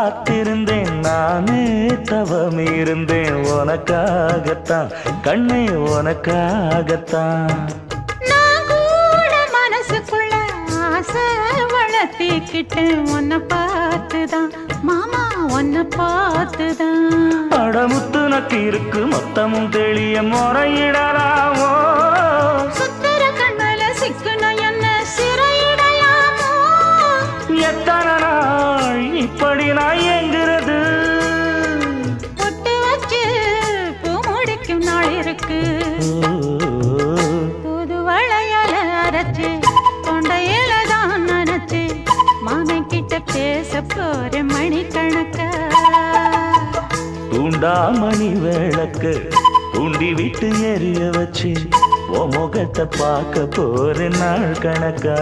காத்திருந்தேன் நானே தவம் இருந்தேன் உனக்காகத்தான் கண்ணே உனக்காகத்தான் நான் கூட மனசுக்குள்ள ஆசை வளர்த்திக்கிட்டேன் உன்னை பார்த்துதான் மாமா உன்னை பார்த்துதான் அடமுத்து நக்கு இருக்கு மொத்தமும் தெளிய முறையிடலாமோ சுத்தர கண்மல சிக்குன என்ன சிறையிடலாமோ எத்தனை நாள் இப்படி நான் எங்கிறது பொட்டு வச்சு பூ முடிக்கும் நாள் இருக்கு புது வளையல அரைச்சு தொண்டையில தான் நினைச்சு மாமன் கிட்ட பேச போற மணிக்கணக்கா தூண்டாமணி விளக்கு தூண்டி விட்டு எரிய வச்சு உன் முகத்தை பார்க்க போற நாள் கணக்கா